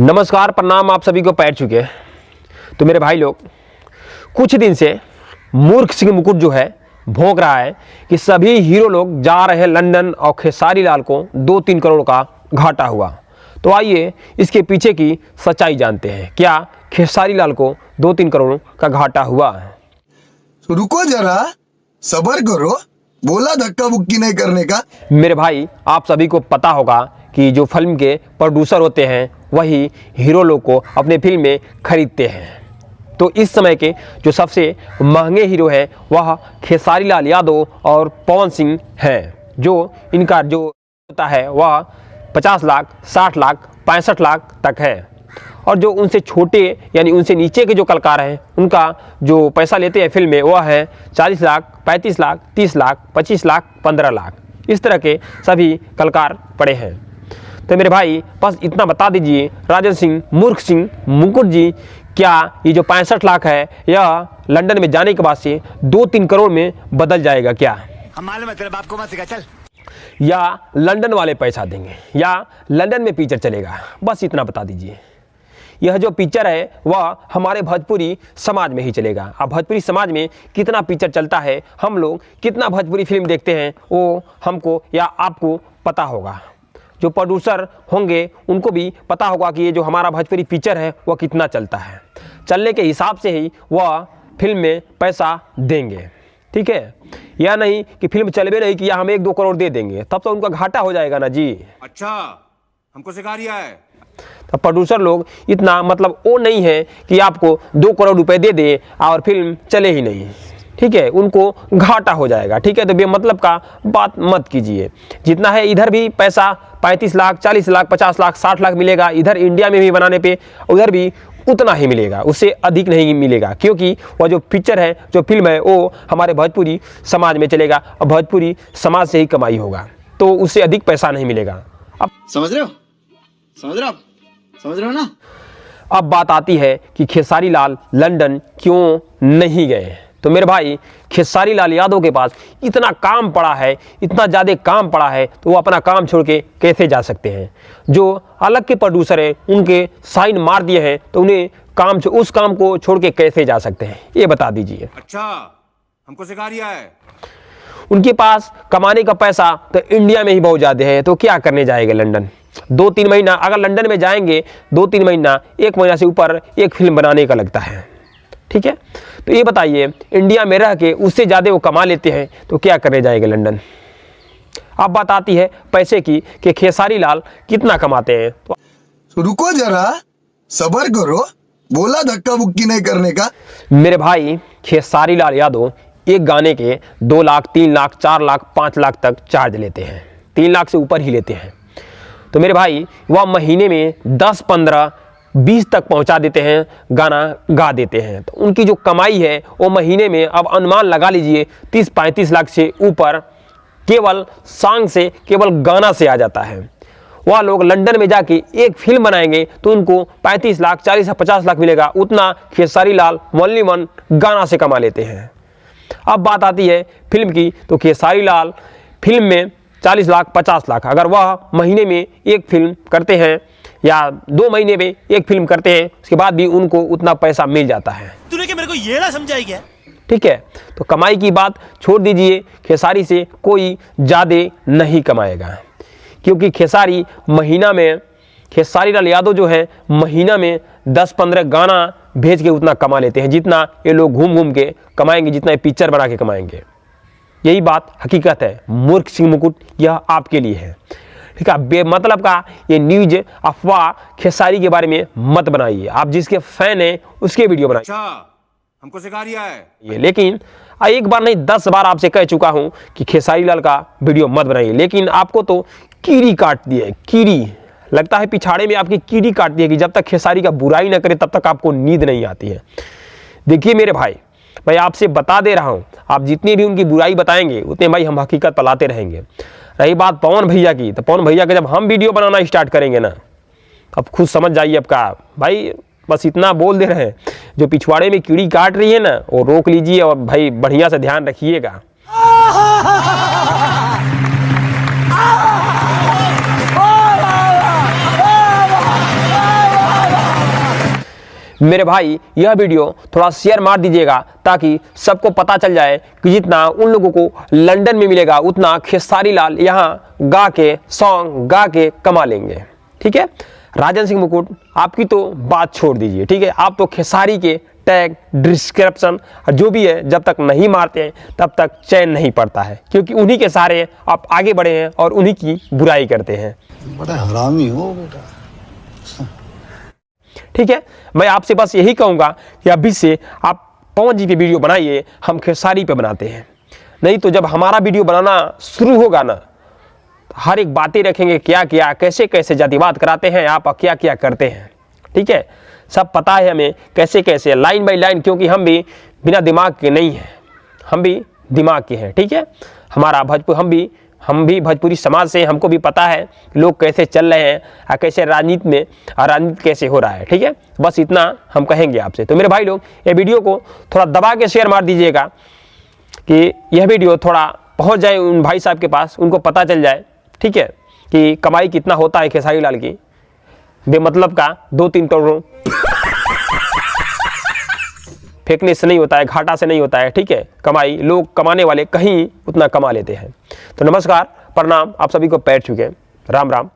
नमस्कार, प्रणाम। आप सभी को पैर चुके। तो मेरे भाई लोग, कुछ दिन से मूर्ख सिंह मुकुट जो है भौंक रहा है कि सभी हीरो लोग जा रहे हैं लंदन और खेसारी लाल को 2-3 करोड़ का घाटा हुआ। तो आइए इसके पीछे की सच्चाई जानते हैं। क्या खेसारी लाल को 2-3 करोड़ का घाटा हुआ है? तो रुको जरा, सब्र करो, बोला धक्का बुक्की नहीं करने का। मेरे भाई, आप सभी को पता होगा कि जो फिल्म के प्रोड्यूसर होते हैं वही हीरो लोग को अपने फिल्म में खरीदते हैं। तो इस समय के जो सबसे महंगे हीरो हैं वह खेसारी लाल यादव और पवन सिंह हैं। जो इनका जो होता है वह 50 लाख, 60 लाख, 65 लाख तक है। और जो उनसे छोटे यानी उनसे नीचे के जो कलाकार हैं उनका जो पैसा लेते हैं फिल्म में वह है 40 लाख, 35 लाख, 30 लाख, 25 लाख, 15 लाख। इस तरह के सभी कलाकार पड़े हैं। तो मेरे भाई बस इतना बता दीजिए, राजन सिंह मूर्ख सिंह मुकुट जी, क्या ये जो 65 लाख है यह लंदन में जाने के बाद से 2-3 करोड़ में बदल जाएगा क्या? हम मालूम है, तेरे बाप को मत सिखा, चल। या लंदन वाले पैसा देंगे या लंदन में पिक्चर चलेगा? बस इतना बता दीजिए। यह जो पिक्चर है वह हमारे भोजपुरी समाज में ही चलेगा। अब भोजपुरी समाज में कितना पिक्चर चलता है, हम लोग कितना भोजपुरी फिल्म देखते हैं, वो हमको या आपको पता होगा। जो प्रोड्यूसर होंगे उनको भी पता होगा कि ये जो हमारा भोजपुरी पिक्चर है वह कितना चलता है। चलने के हिसाब से ही वह फिल्म में पैसा देंगे, ठीक है? या नहीं कि फिल्म चलबे नहीं कि या हम 1-2 करोड़ दे देंगे, तब तो उनका घाटा हो जाएगा ना जी। अच्छा, हमको सिखा रिया है। तो प्रोड्यूसर लोग इतना मतलब वो नहीं है कि आपको 2 करोड़ रुपए दे दे और फिल्म चले ही नहीं, ठीक है? उनको घाटा हो जाएगा, ठीक है? तो बेमतलब का बात मत कीजिए। जितना है इधर भी पैसा 35 लाख, 40 लाख, 50 लाख, 60 लाख मिलेगा, इधर इंडिया में भी बनाने पे उधर भी उतना ही मिलेगा, उससे अधिक नहीं मिलेगा। क्योंकि वह जो पिक्चर है, जो फिल्म है, वो हमारे भोजपुरी समाज में चलेगा और भोजपुरी समाज से ही कमाई होगा, तो उससे अधिक पैसा नहीं मिलेगा। अब समझ रहे हो? समझ रहे हो? समझ रहे हो ना? अब बात आती है कि खेसारी लाल लंदन क्यों नहीं गए। तो मेरे भाई, खेसारी लाल यादव के पास इतना काम पड़ा है, इतना ज़्यादा काम पड़ा है, तो वो अपना काम छोड़ के कैसे जा सकते हैं? जो अलग के प्रोड्यूसर हैं उनके साइन मार दिए हैं, तो उन्हें उस काम को छोड़ के कैसे जा सकते हैं, ये बता दीजिए। अच्छा, हमको सिखा रिया है। उनके पास कमाने का पैसा तो इंडिया में ही बहुत ज़्यादा है, तो क्या करने जाएंगे लंदन? 2-3 महीना अगर लंदन में जाएंगे, 2-3 महीना, 1 महीना से ऊपर एक फिल्म बनाने का लगता है, ठीक है? तो ये बताइए, इंडिया में रह के उससे ज़्यादा वो कमा लेते हैं, तो क्या करने जाएंगे लंदन? अब बात आती है पैसे की कि खेसारी लाल कितना कमाते हैं। तो रुको जरा, सब्र करो, बोला धक्का बुक्की नहीं करने का। मेरे भाई, खेसारी लाल यादव एक गाने के 2 लाख, 3 लाख, 4 लाख, 5 लाख तक चार्ज लेते हैं, 3 लाख से ऊपर ही लेते हैं। तो मेरे भाई, वह महीने में 10, 15, 20 तक पहुंचा देते हैं, गाना गा देते हैं। तो उनकी जो कमाई है वो महीने में अब अनुमान लगा लीजिए 30-35 लाख से ऊपर केवल सॉन्ग से, केवल गाना से आ जाता है। वह लोग लंदन में जाके एक फिल्म बनाएंगे तो उनको 35 लाख, 40 या 50 लाख मिलेगा। उतना खेसारी लाल ओनली वन गाना से कमा लेते हैं। अब बात आती है फिल्म की, तो खेसारी लाल फिल्म में 40 लाख, 50 लाख, अगर वह महीने में एक फिल्म करते हैं या 2 महीने में एक फिल्म करते हैं, उसके बाद भी उनको उतना पैसा मिल जाता है। तूने क्या मेरे को ये ना समझाई क्या? ठीक है? तो कमाई की बात छोड़ दीजिए, खेसारी से कोई ज़्यादा नहीं कमाएगा। क्योंकि खेसारी लाल यादव जो है महीना में 10-15 गाना भेज के उतना कमा लेते हैं, जितना ये लोग घूम घूम के कमाएंगे, जितना ये पिक्चर बना के कमाएंगे। यही बात हकीकत है। मूर्ख सिंह मुकुट, यह आपके लिए है, ठीक है? बेमतलब का ये न्यूज अफवाह खेसारी के बारे में मत बनाइए। आप जिसके फैन हैं उसके वीडियो बनाइए। अच्छा, हमको सिखा रिया है ये, लेकिन एक बार नहीं 10 बार आपसे कह चुका हूं कि खेसारी लाल का वीडियो मत बनाइए, लेकिन आपको तो कीड़ी काट दी है। कीड़ी लगता है पिछाड़े में आपकी कीड़ी काट दी है कि जब तक खेसारी का बुराई ना करे तब तक आपको नींद नहीं आती है। देखिए मेरे भाई, मैं आपसे बता दे रहा हूं, आप जितनी भी उनकी बुराई बताएंगे उतने भाई हम हकीकत पलाते रहेंगे। रही बात पवन भैया की, तो पवन भैया का जब हम वीडियो बनाना स्टार्ट करेंगे ना, अब खुद समझ जाइए। अब का भाई बस इतना बोल दे रहे हैं, जो पिछवाड़े में कीड़ी काट रही है ना वो रोक लीजिए और भाई बढ़िया से ध्यान रखिएगा। मेरे भाई यह वीडियो थोड़ा शेयर मार दीजिएगा ताकि सबको पता चल जाए कि जितना उन लोगों को लंदन में मिलेगा उतना खेसारी लाल यहाँ गा के सॉन्ग गा के कमा लेंगे। ठीक है, राजन सिंह मुकुट आपकी तो बात छोड़ दीजिए। ठीक है, आप तो खेसारी के टैग डिस्क्रिप्शन जो भी है जब तक नहीं मारते हैं तब तक चैन नहीं पड़ता है, क्योंकि उन्हीं के सहारे आप आगे बढ़े हैं और उन्हीं की बुराई करते हैं। बड़ा हरामी हो बेटा। ठीक है, मैं आपसे बस यही कहूंगा कि अभी से आप पवन जी पे वीडियो बनाइए, हम खेसारी पे बनाते हैं। नहीं तो जब हमारा वीडियो बनाना शुरू होगा ना, हर एक बातें रखेंगे, क्या क्या कैसे कैसे जातिवाद कराते हैं आप, क्या क्या करते हैं। ठीक है, सब पता है हमें कैसे कैसे लाइन बाय लाइन, क्योंकि हम भी बिना दिमाग के नहीं हैं, हम भी दिमाग के हैं। ठीक है, हमारा भोजपुर हम भी भोजपुरी समाज से, हमको भी पता है लोग कैसे चल रहे हैं और कैसे राजनीति कैसे हो रहा है। ठीक है, बस इतना हम कहेंगे आपसे। तो मेरे भाई लोग ये वीडियो को थोड़ा दबा के शेयर मार दीजिएगा कि यह वीडियो थोड़ा पहुंच जाए उन भाई साहब के पास, उनको पता चल जाए। ठीक है, कि कमाई कितना होता है खेसारी लाल की, बेमतलब का 2-3 करोड़ फेंकने से नहीं होता है, घाटा से नहीं होता है। ठीक है, कमाई लोग कमाने वाले कहीं उतना कमा लेते हैं। तो नमस्कार, प्रणाम, आप सभी को पैर छू के राम राम।